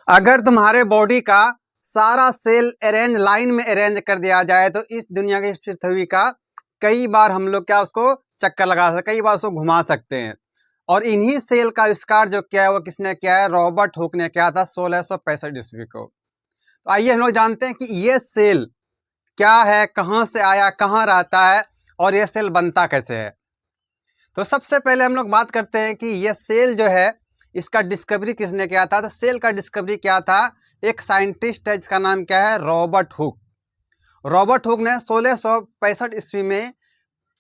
अगर तुम्हारे बॉडी का सारा सेल अरेंज लाइन में अरेंज कर दिया जाए तो इस दुनिया की पृथ्वी का कई बार हम लोग क्या उसको चक्कर लगा सकते, कई बार उसको घुमा सकते हैं। और इन्हीं सेल का आविष्कार जो किया है वो किसने किया है? रॉबर्ट हुक ने किया था 1665 ईस्वी को। तो आइए हम लोग जानते हैं कि ये सेल क्या है, कहाँ से आया, कहाँ रहता है और ये सेल बनता कैसे है। तो सबसे पहले हम लोग बात करते हैं कि ये सेल जो है इसका डिस्कवरी किसने किया था। तो सेल का डिस्कवरी क्या था? एक साइंटिस्ट है जिसका नाम क्या है? Robert Hooke. रॉबर्ट हुक ने 1665 ईस्वी में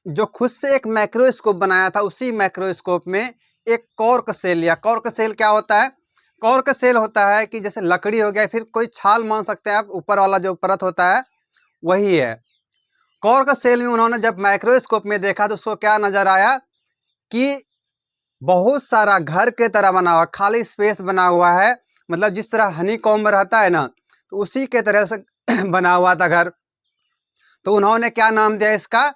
जो खुद से एक माइक्रोस्कोप बनाया था, उसी माइक्रोस्कोप में एक कॉर्क सेल लिया। कॉर्क सेल क्या होता है? कॉर्क सेल होता है कि जैसे लकड़ी हो गया, फिर कोई छाल मान सकते हैं आप, ऊपर वाला जो परत होता है वही है। कॉर्क सेल में उन्होंने जब माइक्रोस्कोप में देखा तो उसको क्या नजर आया कि बहुत सारा घर के तरह बना हुआ, खाली स्पेस बना हुआ है। मतलब जिस तरह हनी कॉम्ब रहता है ना, तो उसी के तरह से बना हुआ था घर। तो उन्होंने क्या नाम दिया इसका?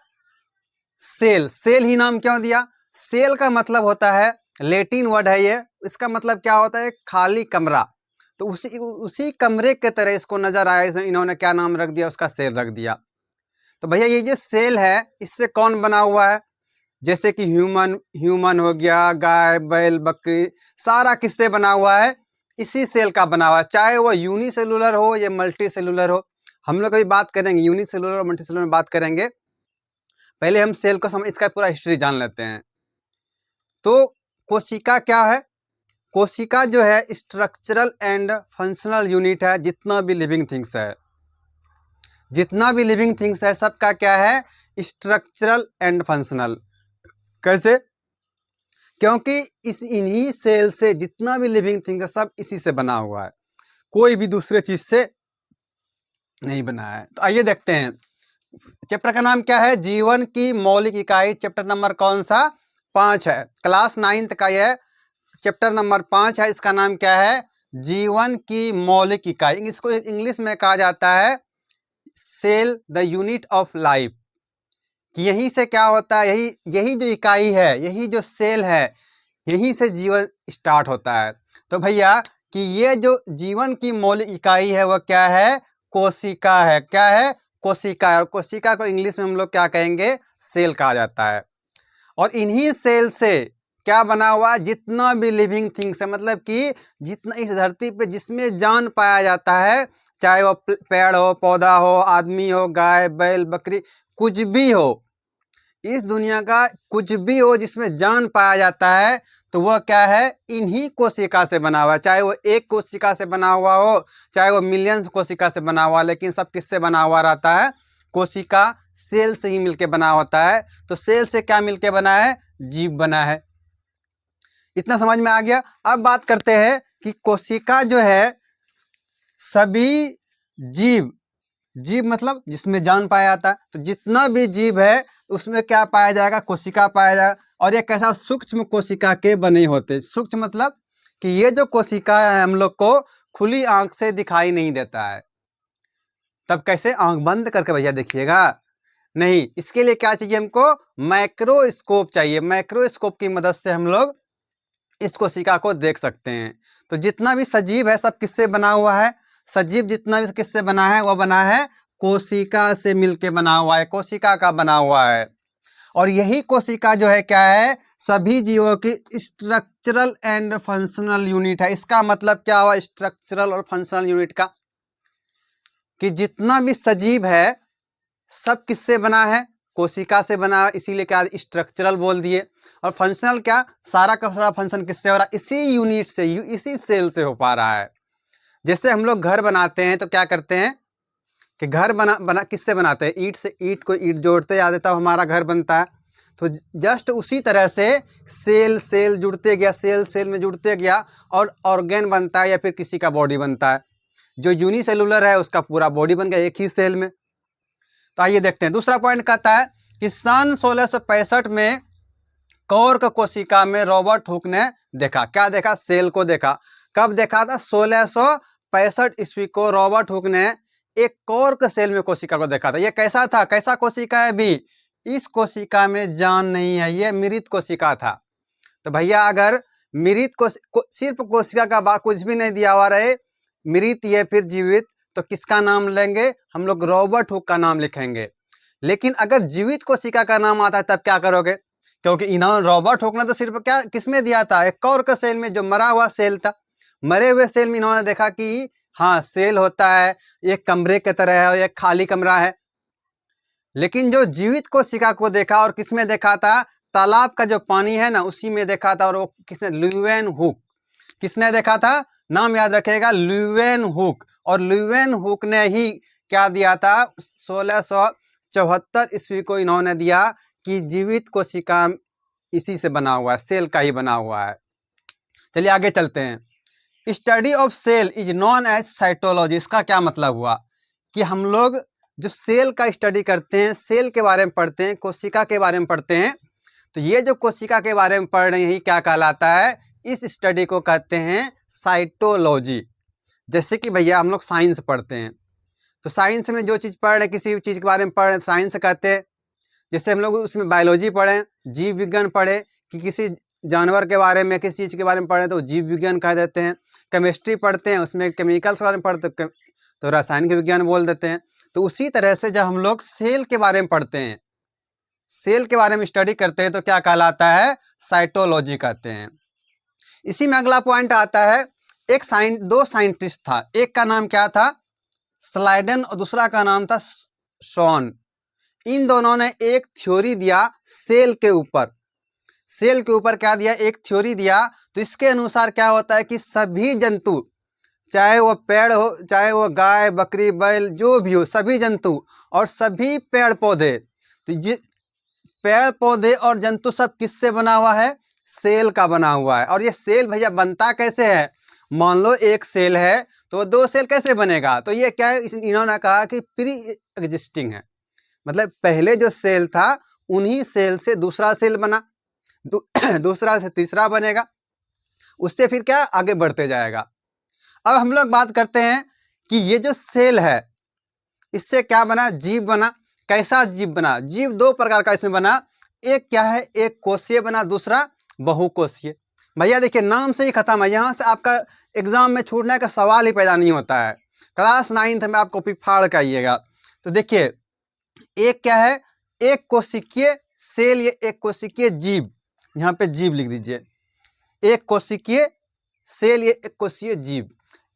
सेल। सेल ही नाम क्यों दिया? सेल का मतलब होता है, लैटिन वर्ड है ये, इसका मतलब क्या होता है? खाली कमरा। तो उसी कमरे के तरह इसको नजर आया, इन्होंने क्या नाम रख दिया? उसका सेल रख दिया। तो भैया ये जो सेल है इससे कौन बना हुआ है? जैसे कि ह्यूमन हो गया, गाय बैल बकरी, सारा किससे बना हुआ है? इसी सेल का बना हुआ है। चाहे वो यूनिसेलुलर हो या मल्टी सेलुलर हो। हम लोग अभी बात करेंगे यूनिसेलुलर और मल्टी सेलुलर में बात करेंगे। पहले हम सेल को समझ, इसका पूरा हिस्ट्री जान लेते हैं। तो कोशिका क्या है? कोशिका जो है स्ट्रक्चरल एंड फंक्शनल यूनिट है। जितना भी लिविंग थिंग्स है, जितना भी लिविंग थिंग्स है सबका क्या है? Structural and functional. कैसे? क्योंकि इन्हीं सेल से जितना भी लिविंग थिंग्स है सब इसी से बना हुआ है, कोई भी दूसरे चीज से नहीं बना है। तो आइए देखते हैं। चैप्टर का नाम क्या है? जीवन की मौलिक इकाई। चैप्टर नंबर कौन सा? 5 है। क्लास 9th का यह चैप्टर नंबर 5 है। इसका नाम क्या है? जीवन की मौलिक इकाई। इसको इंग्लिश में कहा जाता है cell, the unit of life. कि यहीं से क्या होता है? यही जो इकाई है, यही जो सेल है, यहीं से जीवन स्टार्ट होता है। तो भैया कि ये जो जीवन की मौलिक इकाई है वो क्या है? कोशिका है। क्या है? कोशिका है। और कोशिका को इंग्लिश में हम लोग क्या कहेंगे? सेल कहा जाता है। और इन्हीं सेल से क्या बना हुआ? जितना भी लिविंग थिंग्स है, मतलब कि जितना इस धरती पे जिसमें जान पाया जाता है, चाहे वो पेड़ हो, पौधा हो, आदमी हो, गाय बैल बकरी, कुछ भी हो, इस दुनिया का कुछ भी हो जिसमें जान पाया जाता है, तो वह क्या है? इन्हीं कोशिका से बना हुआ है। चाहे वो एक कोशिका से बना हुआ हो, चाहे वो मिलियंस कोशिका से बना हुआ, लेकिन सब किससे बना हुआ रहता है? कोशिका सेल से ही मिलके बना होता है। तो सेल से क्या मिलके बना है? जीव बना है। इतना समझ में आ गया। अब बात करते हैं कि कोशिका जो है सभी जीव, जीव मतलब जिसमें जान पाया जाता है, तो जितना भी जीव है उसमें क्या पाया जाएगा? कोशिका पाया जाएगा। और ये कैसा? सूक्ष्म कोशिका के बने होते। सूक्ष्म मतलब कि ये जो कोशिका है हम लोग को खुली आंख से दिखाई नहीं देता है। तब कैसे? आंख बंद करके भैया देखिएगा नहीं, इसके लिए क्या चाहिए हमको? माइक्रोस्कोप चाहिए। माइक्रोस्कोप की मदद से हम लोग इस कोशिका को देख सकते हैं। तो जितना भी सजीव है सब किससे बना हुआ है? सजीव जितना भी किससे बना है? वह बना है कोशिका से मिलके बना हुआ है, कोशिका का बना हुआ है। और यही कोशिका जो है क्या है? सभी जीवों की स्ट्रक्चरल एंड फंक्शनल यूनिट है। इसका मतलब क्या हुआ स्ट्रक्चरल और फंक्शनल यूनिट का? कि जितना भी सजीव है सब किससे बना है? कोशिका से बना है, इसीलिए क्या स्ट्रक्चरल बोल दिए। और फंक्शनल क्या? सारा का सारा फंक्शन किससे हो रहा है? इसी यूनिट से, इसी सेल से हो पा रहा है। जैसे हम लोग घर बनाते हैं तो क्या करते हैं कि घर बना किससे बनाते हैं? ईंट से। ईंट को ईंट जोड़ते जाते तब हमारा घर बनता है। तो जस्ट उसी तरह से सेल सेल जुड़ते गया, सेल सेल में जुड़ते गया और ऑर्गेन बनता है या फिर किसी का बॉडी बनता है। जो यूनिसेलुलर है उसका पूरा बॉडी बन गया एक ही सेल में। तो आइए देखते हैं। दूसरा पॉइंट कहता है कि सन 1665 में कॉर्क कोशिका में रॉबर्ट हुक ने देखा। क्या देखा? सेल को देखा। कब देखा था? 1665 ईस्वी को रॉबर्ट हुक ने एक कॉर्क सेल में कोशिका को देखा था। यह कैसा था? कैसा कोशिका है? भी इस कोशिका में जान नहीं है, यह मृत कोशिका था। तो भैया अगर मृत सिर्फ कोशिका का कुछ भी नहीं दिया हुआ रहे, मृत या फिर जीवित, तो किसका नाम लेंगे? हम लोग रॉबर्ट हुक का नाम लिखेंगे। लेकिन अगर जीवित कोशिका का नाम आता है तब क्या करोगे? क्योंकि इन्होंने रॉबर्ट हुक ने तो सिर्फ क्या किसमें दिया था? एक कॉर्क सेल में, जो मरा हुआ सेल था। मरे हुए सेल में इन्होंने देखा कि हाँ सेल होता है, एक कमरे की तरह है और एक खाली कमरा है। लेकिन जो जीवित कोशिका को देखा, और किसमें देखा था? तालाब का जो पानी है ना उसी में देखा था। और वो किसने? Leeuwen hook. किसने देखा था? नाम याद रखेगा, ल्यूवेन हुक। और ल्यूवेन हुक ने ही क्या दिया था? 1674 ईस्वी को इन्होंने दिया कि जीवित कोशिका इसी से बना हुआ है, सेल का ही बना हुआ है। चलिए आगे चलते हैं। Study of cell is known as cytology. इसका क्या मतलब हुआ? कि हम लोग जो सेल का स्टडी करते हैं, सेल के बारे में पढ़ते हैं, कोशिका के बारे में पढ़ते हैं, तो ये जो कोशिका के बारे में पढ़ रहे हैं क्या कहलाता है? इस स्टडी को कहते हैं साइटोलॉजी। जैसे कि भैया हम लोग साइंस पढ़ते हैं, तो साइंस में जो चीज़ पढ़ रहे हैं, किसी भी चीज़ के बारे में पढ़ रहे हैं, साइंस कहते हैं। जैसे हम लोग उसमें बायोलॉजी पढ़ें, जीव विज्ञान पढ़े, कि किसी जानवर के बारे में, किसी चीज़ के बारे में पढ़ें तो जीव विज्ञान कह देते हैं। केमिस्ट्री पढ़ते हैं, उसमें केमिकल्स के बारे में पढ़ते तो रासायनिक विज्ञान बोल देते हैं। तो उसी तरह से जब हम लोग सेल के बारे में पढ़ते हैं, सेल के बारे में स्टडी करते हैं, तो क्या कहलाता है? साइटोलॉजी कहते हैं। इसी में अगला पॉइंट आता है, दो साइंटिस्ट था, एक का नाम क्या था? स्लाइडन, और दूसरा का नाम था शॉन। इन दोनों ने एक थ्योरी दिया सेल के ऊपर। सेल के ऊपर क्या दिया? एक थ्योरी दिया। तो इसके अनुसार क्या होता है कि सभी जंतु, चाहे वो पेड़ हो, चाहे वो गाय बकरी बैल जो भी हो, सभी जंतु और सभी पेड़ पौधे, तो ये पेड़ पौधे और जंतु सब किससे बना हुआ है? सेल का बना हुआ है। और ये सेल भैया बनता कैसे है? मान लो एक सेल है तो दो सेल कैसे बनेगा? तो ये क्या है, इन्होंने कहा कि प्री एग्जिस्टिंग है। मतलब पहले जो सेल था उन्हीं सेल से दूसरा सेल बना, दूसरा से तीसरा बनेगा, उससे फिर क्या आगे बढ़ते जाएगा। अब हम लोग बात करते हैं कि ये जो सेल है इससे क्या बना? जीव बना। कैसा जीव बना? जीव दो प्रकार का इसमें बना। एक क्या है? एक कोशीय बना, दूसरा बहुकोशीय। भैया देखिए नाम से ही खत्म है, यहाँ से आपका एग्जाम में छूटने का सवाल ही पैदा नहीं होता है। क्लास 9th में आप कॉपी फाड़ के आइएगा। तो देखिए एक क्या है? एक कोशिकीय सेल, ये एक कोशिकीय जीव, यहाँ पे जीव लिख दीजिए। एक कोशिकीय सेल, ये एक कोशिकीय जीव।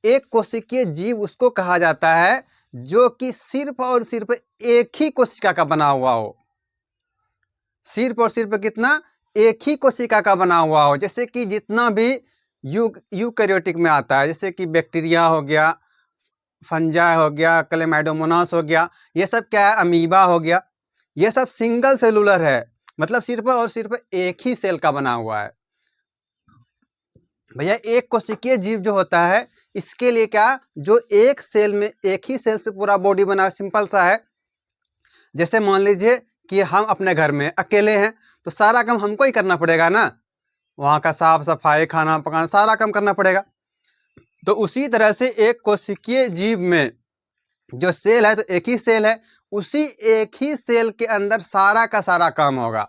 एक कोशिकीय जीव उसको कहा जाता है जो कि सिर्फ और सिर्फ एक ही कोशिका का बना हुआ हो। सिर्फ और सिर्फ कितना? एक ही कोशिका का बना हुआ हो। जैसे कि जितना भी यूकैरियोटिक में आता है, जैसे कि बैक्टीरिया हो गया, फंजाई हो गया, क्लेमाइडोमोनास हो गया, ये सब क्या है? अमीबा हो गया, ये सब सिंगल सेलुलर है, मतलब सिर्फ और सिर्फ एक ही सेल का बना हुआ है। भैया एक कोशिकीय जीव जो होता है इसके लिए क्या, जो एक सेल में, एक ही सेल से पूरा बॉडी बना, सिंपल सा है। जैसे मान लीजिए कि हम अपने घर में अकेले हैं तो सारा काम हमको ही करना पड़ेगा ना, वहाँ का साफ सफाई, खाना पकाना, सारा काम करना पड़ेगा। तो उसी तरह से एक कोशिकीय जीव में जो सेल है, तो एक ही सेल है, उसी एक ही सेल के अंदर सारा का सारा काम होगा।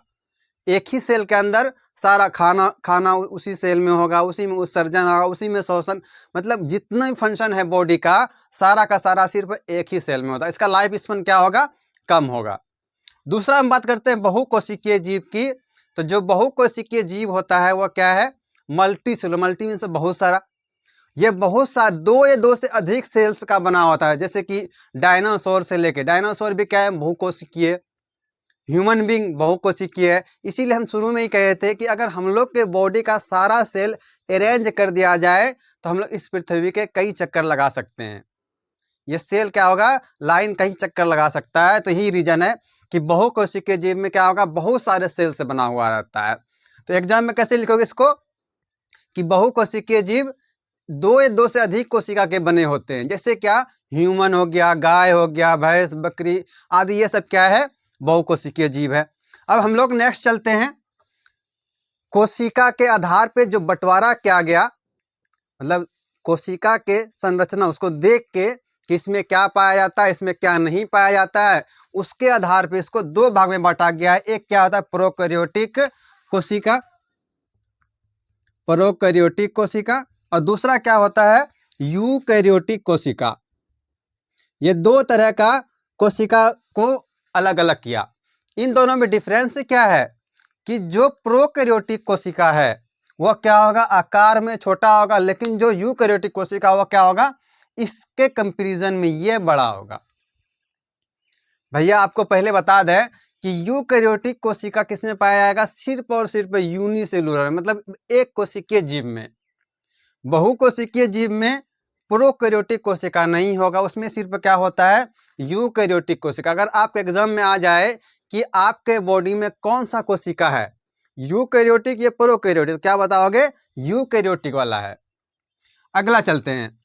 एक ही सेल के अंदर सारा खाना उसी सेल में होगा, उसी में उत्सर्जन होगा, उसी में शोषण, मतलब जितना भी फंक्शन है बॉडी का सारा सिर्फ एक ही सेल में होता है। इसका लाइफ स्पैन क्या होगा? कम होगा। दूसरा हम बात करते हैं बहुकोशिकीय जीव की। तो जो बहुकोशिकीय जीव होता है वो क्या है? Multi cellular. मल्टी मीन्स बहुत सारा। ये बहुत सा दो या दो से अधिक सेल्स का बना होता है। जैसे कि डायनासोर से लेके, डायनासोर भी क्या है? बहुकोशिकीय। ह्यूमन बींग बहुकोशिकीय है। इसीलिए हम शुरू में ही कहे थे कि अगर हम लोग के बॉडी का सारा सेल अरेंज कर दिया जाए तो हम लोग इस पृथ्वी के कई चक्कर लगा सकते हैं। ये सेल क्या होगा? लाइन कई चक्कर लगा सकता है। तो यही रीजन है कि बहुकोशिकीय जीव में क्या होगा? बहुत सारे सेल से बना हुआ रहता है। तो एग्जाम में कैसे लिखोगे इसको? कि बहुकोशिकीय जीव दो या दो से अधिक कोशिका के बने होते हैं। जैसे क्या? ह्यूमन हो गया, गाय हो गया, भैंस, बकरी आदि, ये सब क्या है? बहुकोशिकीय जीव है। अब हम लोग नेक्स्ट चलते हैं। कोशिका के आधार पे जो बंटवारा किया गया, मतलब कोशिका के संरचना उसको देख के कि इसमें क्या पाया जाता है, इसमें क्या नहीं पाया जाता है, उसके आधार पे इसको दो भाग में बांटा गया है। एक क्या होता है? प्रोकैरियोटिक कोशिका, प्रोकैरियोटिक कोशिका, और दूसरा क्या होता है? यूकैरियोटिक कोशिका। ये दो तरह का कोशिका को अलग अलग किया। इन दोनों में डिफरेंस क्या है कि जो प्रोकैरियोटिक कोशिका है वह क्या होगा, आकार में छोटा होगा, लेकिन जो यूकैरियोटिक कोशिका वह क्या होगा, इसके कंपैरिजन में ये बड़ा होगा। भैया आपको पहले बता दें कि यूकैरियोटिक कोशिका किसमें पाया जाएगा, सिर्फ और सिर्फ यूनिसेलुलर, मतलब एक कोशिकीय जीव में। बहुकोशिकीय जीव में प्रोकैरियोटिक कोशिका नहीं होगा, उसमें सिर्फ क्या होता है, यूकैरियोटिक कोशिका। अगर आपके एग्जाम में आ जाए कि आपके बॉडी में कौन सा कोशिका है, यूकैरियोटिक या प्रोकैरियोटिक, क्या बताओगे, यूकैरियोटिक वाला है। अगला चलते हैं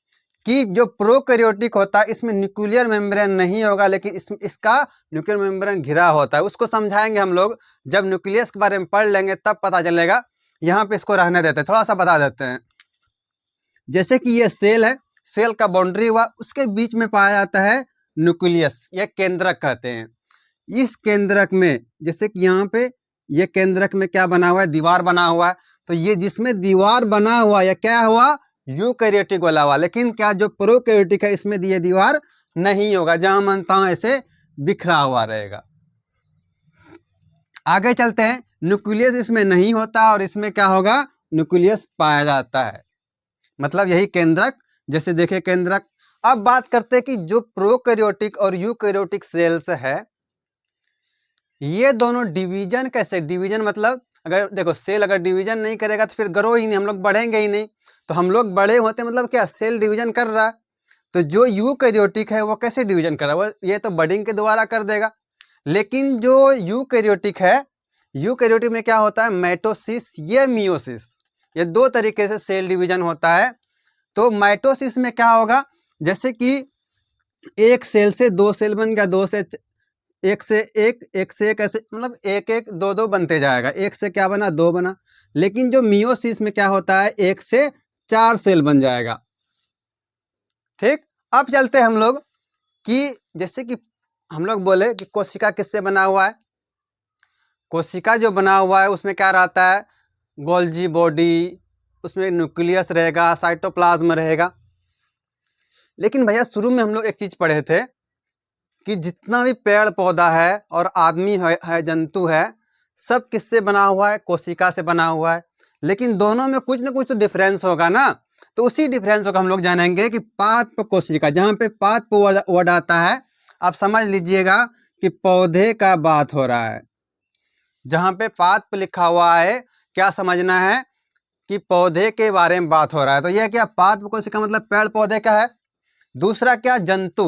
कि जो प्रोकैरियोटिक होता है इसमें न्यूक्लियर मेम्ब्रेन नहीं होगा, लेकिन इसका न्यूक्लियर मेम्ब्रेन घिरा होता है। उसको समझाएंगे हम लोग, जब न्यूक्लियस के बारे में पढ़ लेंगे तब पता चलेगा। यहाँ पे इसको रहने देते हैं, थोड़ा सा बता देते हैं। जैसे कि ये सेल है, सेल का बाउंड्री हुआ, उसके बीच में पाया जाता है न्यूक्लियस, ये केंद्रक कहते हैं। इस केंद्रक में, जैसे कि यहाँ पे ये केंद्रक में क्या बना हुआ है, दीवार बना हुआ है। तो ये जिसमें दीवार बना हुआ, या क्या हुआ, यूकैरियोटिक वाला हुआ। लेकिन क्या जो प्रोकैरियोटिक है इसमें ये दीवार नहीं होगा, जहां मन तहां ऐसे बिखरा हुआ रहेगा। आगे चलते हैं, न्यूक्लियस इसमें नहीं होता और इसमें क्या होगा, न्यूक्लियस पाया जाता है, मतलब यही केंद्रक। जैसे देखे केंद्रक। अब बात करते हैं कि जो प्रोकैरियोटिक और यूकैरियोटिक सेल्स है, ये दोनों डिवीजन कैसे, डिवीजन मतलब अगर देखो सेल अगर डिवीजन नहीं करेगा तो फिर ग्रो ही नहीं, हम लोग बढ़ेंगे ही नहीं। तो हम लोग बड़े होते मतलब क्या, सेल डिवीजन कर रहा है। तो जो यूकैरियोटिक है वो कैसे डिवीजन कर रहा है, वो ये तो बडिंग के द्वारा कर देगा। लेकिन जो यूकैरियोटिक है, यूकैरियोटिक में क्या होता है, माइटोसिस या मियोसिस, ये दो तरीके से सेल डिवीजन होता है। तो माइटोसिस में क्या होगा, जैसे कि एक सेल से दो सेल बन गया, दो से एक से एक ऐसे, मतलब एक एक दो दो बनते जाएगा, एक से क्या बना, दो बना। लेकिन जो मियोसिस में क्या होता है, एक से चार सेल बन जाएगा। ठीक। अब चलते हैं हम लोग कि जैसे कि हम लोग बोले कि कोशिका किससे बना हुआ है। कोशिका जो बना हुआ है उसमें क्या रहता है, गोल्जी बॉडी, उसमें न्यूक्लियस रहेगा, साइटोप्लाज्म रहेगा। लेकिन भैया शुरू में हम लोग एक चीज पढ़े थे कि जितना भी पेड़ पौधा है और आदमी है जंतु है, सब किससे बना हुआ है, कोशिका से बना हुआ है। लेकिन दोनों में कुछ ना कुछ तो डिफरेंस होगा ना। तो उसी डिफरेंस को हम लोग जानेंगे कि पादप कोशिका, जहाँ पे पादप वर्ड आता है, आप समझ लीजिएगा कि पौधे का बात हो रहा है। जहाँ पे पादप लिखा हुआ है, क्या समझना है कि पौधे के बारे में बात हो रहा है। तो यह क्या, पादप कोशिका मतलब पेड़ पौधे का है। दूसरा क्या, जंतु,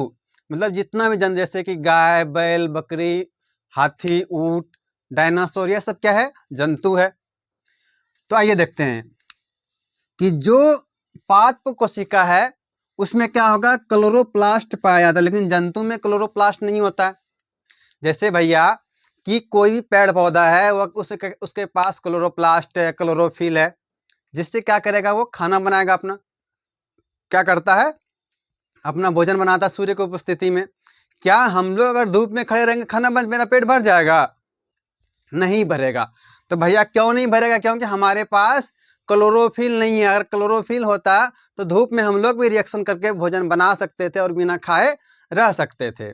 मतलब जितना भी जंतु, जैसे कि गाय, बैल, बकरी, हाथी, ऊंट, डायनासोर, ये सब क्या है, जंतु है। तो आइए देखते हैं कि जो पादप कोशिका है उसमें क्या होगा, क्लोरोप्लास्ट पाया जाता है, लेकिन जंतु में क्लोरोप्लास्ट नहीं होता है। जैसे भैया कि कोई भी पेड़ पौधा है वो उसके पास क्लोरोप्लास्ट है, क्लोरोफिल है, जिससे क्या करेगा, वो खाना बनाएगा अपना। क्या करता है, अपना भोजन बनाता है सूर्य की उपस्थिति में। क्या हम लोग अगर धूप में खड़े रहेंगे, खाना बन, मेरा पेट भर जाएगा, नहीं भरेगा। तो भैया क्यों नहीं भरेगा, क्योंकि हमारे पास क्लोरोफिल नहीं है। अगर क्लोरोफिल होता तो धूप में हम लोग भी रिएक्शन करके भोजन बना सकते थे और बिना खाए रह सकते थे।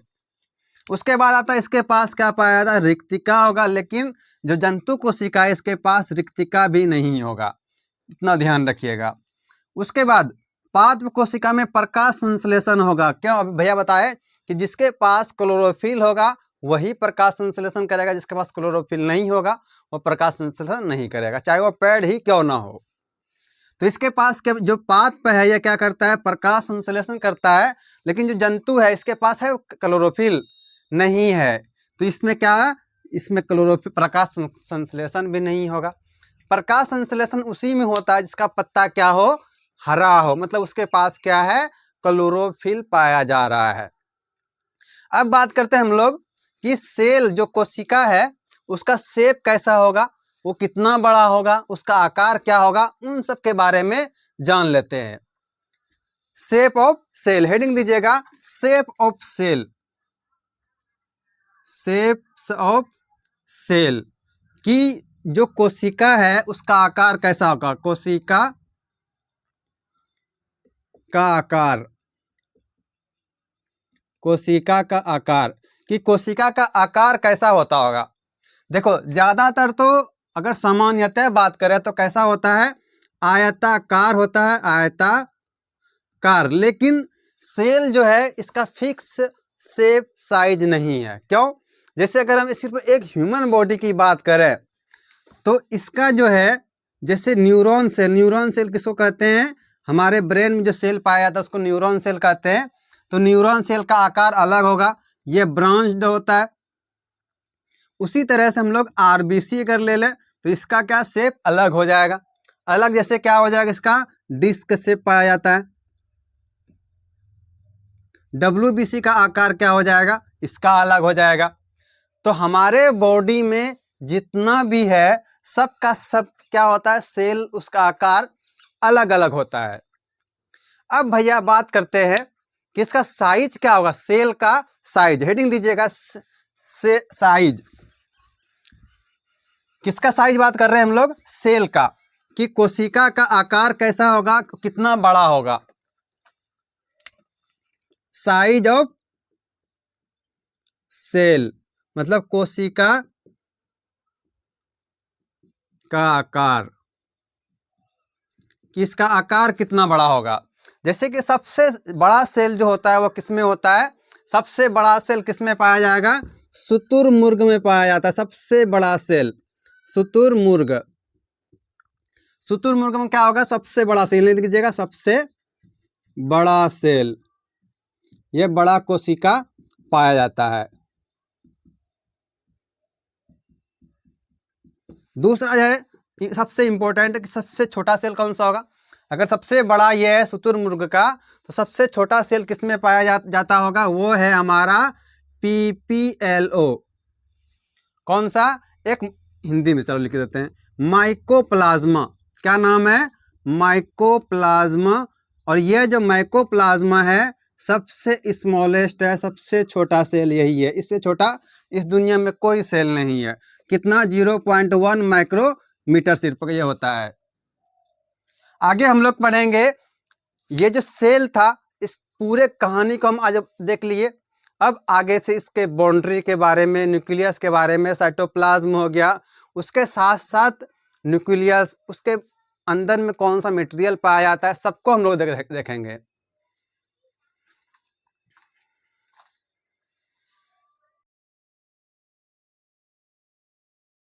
उसके बाद आता है, इसके पास क्या पाया जाता है, रिक्तिका होगा। लेकिन जो जंतु कोशिका है इसके पास रिक्तिका भी नहीं होगा, इतना ध्यान रखिएगा। उसके बाद पादप कोशिका में प्रकाश संश्लेषण होगा। क्यों, अभी भैया बताए कि जिसके पास क्लोरोफिल होगा वही प्रकाश संश्लेषण करेगा, जिसके पास क्लोरोफिल नहीं होगा वो प्रकाश संश्लेषण नहीं करेगा, चाहे वो पेड़ ही क्यों ना हो। तो इसके पास के जो पादप है ये क्या करता है, प्रकाश संश्लेषण करता है। लेकिन जो जंतु है इसके पास है क्लोरोफिल नहीं है, तो इसमें क्या, इसमें क्लोरोफिल प्रकाश संश्लेषण भी नहीं होगा। प्रकाश संश्लेषण उसी में होता है जिसका पत्ता क्या हो, हरा हो, मतलब उसके पास क्या है, क्लोरोफिल पाया जा रहा है। अब बात करते हैं हम लोग कि सेल जो कोशिका है उसका शेप कैसा होगा, वो कितना बड़ा होगा, उसका आकार क्या होगा, उन सब के बारे में जान लेते हैं। शेप ऑफ सेल, हेडिंग दीजिएगा, shape of cell, shapes of cell, कि जो कोशिका है उसका आकार कैसा होगा, कोशिका का आकार, कोशिका का आकार, कि कोशिका का आकार कैसा होता होगा। देखो ज़्यादातर तो अगर सामान्यतः बात करें तो कैसा होता है, आयताकार होता है, आयताकार। लेकिन सेल जो है इसका फिक्स शेप साइज नहीं है। क्यों? जैसे अगर हम सिर्फ एक ह्यूमन बॉडी की बात करें तो इसका जो है, जैसे न्यूरॉन सेल किसको कहते हैं, हमारे ब्रेन में जो सेल पाया जाता है उसको न्यूरॉन सेल कहते हैं। तो न्यूरॉन सेल का आकार अलग होगा, ये ब्रांच्ड होता है। उसी तरह से हम लोग आरबीसी अगर ले लें तो इसका क्या शेप अलग हो जाएगा। अलग जैसे क्या हो जाएगा, इसका डिस्क शेप पाया जाता है। डब्ल्यूबीसी का आकार क्या हो जाएगा, इसका अलग हो जाएगा। तो हमारे बॉडी में जितना भी है सबका सब क्या होता है, सेल उसका आकार अलग अलग होता है। अब भैया बात करते हैं कि इसका साइज क्या होगा, सेल का साइज। हेडिंग दीजिएगा से साइज। किसका साइज बात कर रहे हैं हम लोग, सेल का, कि कोशिका का आकार कैसा होगा, कितना बड़ा होगा। साइज ऑफ सेल मतलब कोशिका का आकार, कि इसका आकार कितना बड़ा होगा। जैसे कि सबसे बड़ा सेल जो होता है वो किसमें होता है, सबसे बड़ा सेल किसमें पाया जाएगा, शुतुरमुर्ग में पाया जाता है। सबसे बड़ा सेल शुतुरमुर्ग। शुतुरमुर्ग में क्या होगा, सबसे बड़ा सेल लिख दीजिएगा, सबसे बड़ा सेल, ये बड़ा कोशिका पाया जाता है। दूसरा जो है कि सबसे इंपॉर्टेंट कि सबसे छोटा सेल कौन सा होगा। अगर सबसे बड़ा ये है शुतुरमुर्ग का, तो सबसे छोटा सेल किसमें पाया जाता होगा, वो है हमारा पीपीएलओ। कौन सा, एक हिंदी में चलो लिख देते हैं, माइकोप्लाज्मा। क्या नाम है, माइकोप्लाज्मा। और ये जो माइकोप्लाज्मा है सबसे स्मॉलेस्ट है, सबसे छोटा सेल यही है। इससे छोटा इस दुनिया में कोई सेल नहीं है। कितना, 0.1 माइक्रोमीटर सिर्फ ये होता है। आगे हम लोग पढ़ेंगे, ये जो सेल था इस पूरे कहानी को हम आज देख लिए। अब आगे से इसके बाउंड्री के बारे में, न्यूक्लियस के बारे में, साइटोप्लाज्म हो गया, उसके साथ साथ न्यूक्लियस, उसके अंदर में कौन सा मटेरियल पाया जाता है, सबको हम लोग देखेंगे।